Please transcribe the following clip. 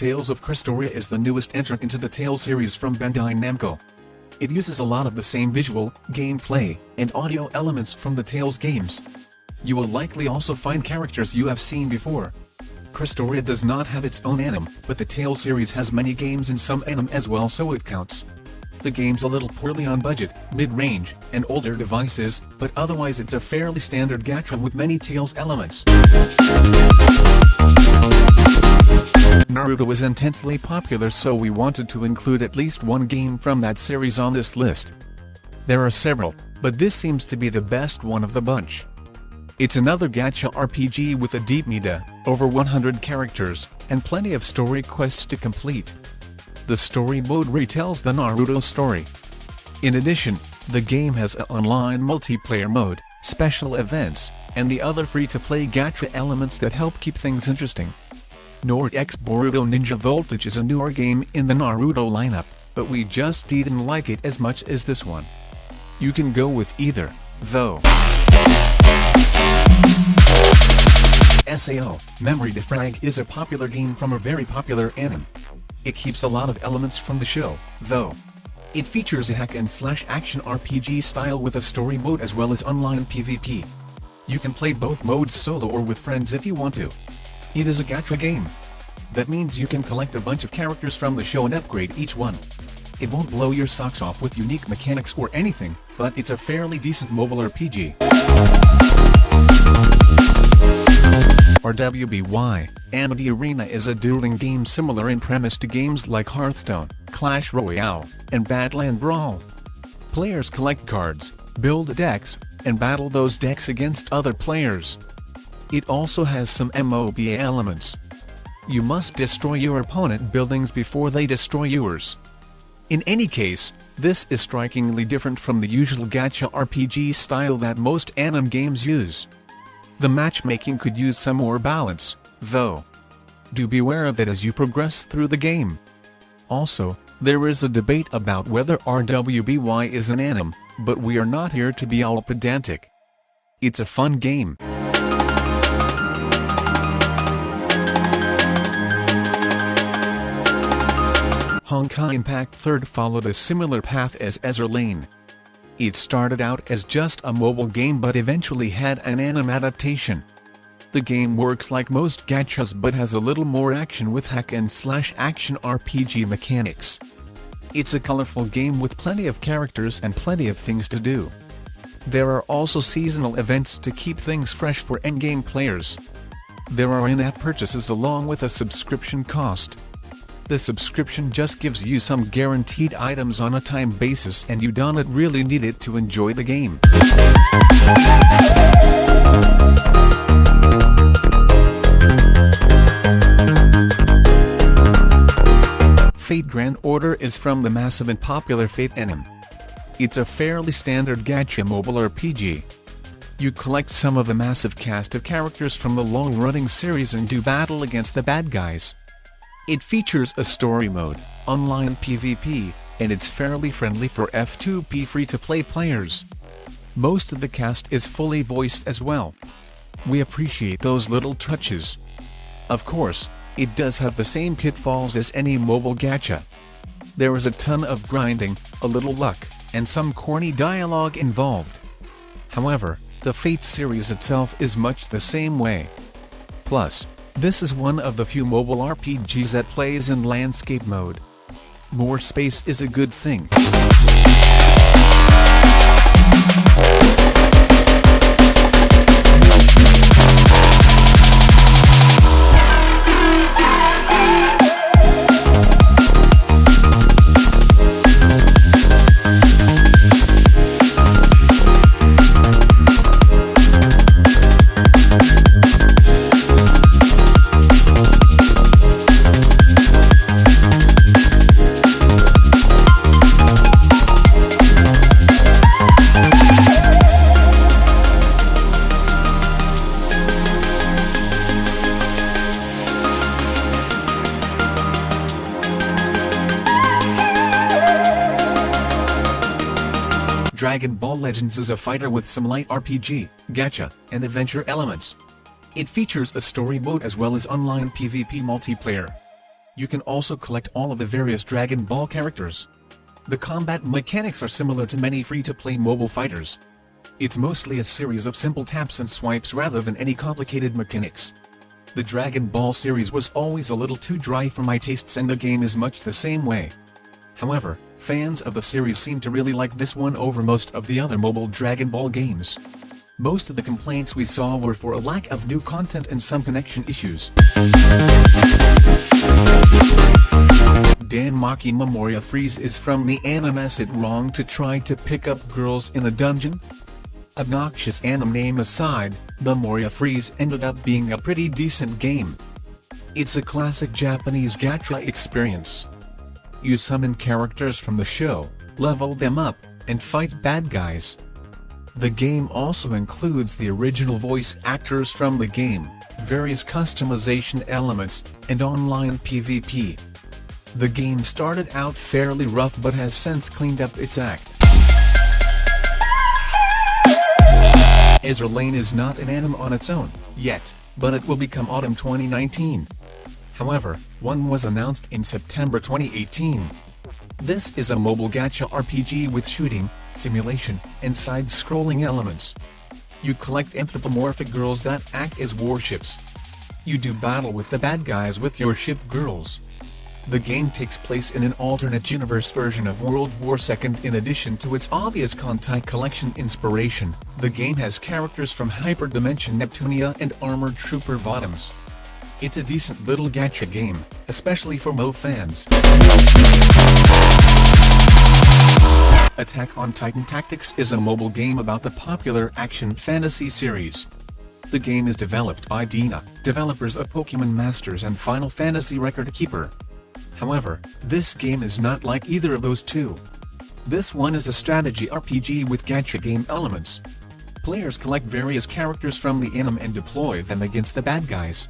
Tales of Crestoria is the newest entrant into the Tales series from Bandai Namco. It uses a lot of the same visual, gameplay, and audio elements from the Tales games. You will likely also find characters you have seen before. Crestoria does not have its own anime, but the Tales series has many games and some anime as well, so it counts. The game's a little poorly on budget, mid-range, and older devices, but otherwise it's a fairly standard gacha with many Tales elements. Naruto is intensely popular, so we wanted to include at least one game from that series on this list. There are several, but this seems to be the best one of the bunch. It's another gacha RPG with a deep meta, over 100 characters, and plenty of story quests to complete. The story mode retells the Naruto story. In addition, the game has an online multiplayer mode, special events, and the other free-to-play gacha elements that help keep things interesting. Nord X Boruto Ninja Voltage is a newer game in the Naruto lineup, but we just didn't like it as much as this one. You can go with either, though. SAO, Memory DEFRAG is a popular game from a very popular anime. It keeps a lot of elements from the show, though. It features a hack-and-slash action RPG style with a story mode as well as online PvP. You can play both modes solo or with friends if you want to. It is a gacha game. That means you can collect a bunch of characters from the show and upgrade each one. It won't blow your socks off with unique mechanics or anything, but it's a fairly decent mobile RPG. RWBY, AMITY Arena is a dueling game similar in premise to games like Hearthstone, Clash Royale, and Badland Brawl. Players collect cards, build decks, and battle those decks against other players. It also has some MOBA elements. You must destroy your opponent buildings before they destroy yours. In any case, this is strikingly different from the usual gacha RPG style that most anime games use. The matchmaking could use some more balance, though. Do beware of it as you progress through the game. Also, there is a debate about whether RWBY is an anime, but we are not here to be all pedantic. It's a fun game. Honkai Impact 3rd followed a similar path as Azur Lane. It started out as just a mobile game but eventually had an anime adaptation. The game works like most gachas but has a little more action with hack-and-slash action RPG mechanics. It's a colorful game with plenty of characters and plenty of things to do. There are also seasonal events to keep things fresh for endgame players. There are in-app purchases along with a subscription cost. The subscription just gives you some guaranteed items on a time basis and you don't really need it to enjoy the game. Fate Grand Order is from the massive and popular Fate anime. It's a fairly standard gacha mobile RPG. You collect some of the massive cast of characters from the long-running series and do battle against the bad guys. It features a story mode, online PvP, and it's fairly friendly for F2P free-to-play players. Most of the cast is fully voiced as well. We appreciate those little touches. Of course, it does have the same pitfalls as any mobile gacha. There is a ton of grinding, a little luck, and some corny dialogue involved. However, the Fate series itself is much the same way. Plus, this is one of the few mobile RPGs that plays in landscape mode. More space is a good thing. Dragon Ball Legends is a fighter with some light RPG, gacha, and adventure elements. It features a story mode as well as online PvP multiplayer. You can also collect all of the various Dragon Ball characters. The combat mechanics are similar to many free-to-play mobile fighters. It's mostly a series of simple taps and swipes rather than any complicated mechanics. The Dragon Ball series was always a little too dry for my tastes, and the game is much the same way. However, fans of the series seem to really like this one over most of the other mobile Dragon Ball games. Most of the complaints we saw were for a lack of new content and some connection issues. DANMACHI-MEMORIA FREEZE is from the anime. Is it wrong to try to pick up girls in a dungeon? Obnoxious anime name aside, Memoria FREEZE ended up being a pretty decent game. It's a classic Japanese gacha experience. You summon characters from the show, level them up, and fight bad guys. The game also includes the original voice actors from the game, various customization elements, and online PvP. The game started out fairly rough but has since cleaned up its act. Azur Lane is not an anime on its own, yet, but it will become autumn 2019. However, one was announced in September 2018. This is a mobile gacha RPG with shooting, simulation, and side-scrolling elements. You collect anthropomorphic girls that act as warships. You do battle with the bad guys with your ship girls. The game takes place in an alternate universe version of World War II. In addition to its obvious Kontai Collection inspiration, the game has characters from Hyperdimension Neptunia and Armored Trooper Bottoms. It's a decent little gacha game, especially for MO fans. Attack on Titan Tactics is a mobile game about the popular action fantasy series. The game is developed by DeNA, developers of Pokémon Masters and Final Fantasy Record Keeper. However, this game is not like either of those two. This one is a strategy RPG with gacha game elements. Players collect various characters from the anime and deploy them against the bad guys.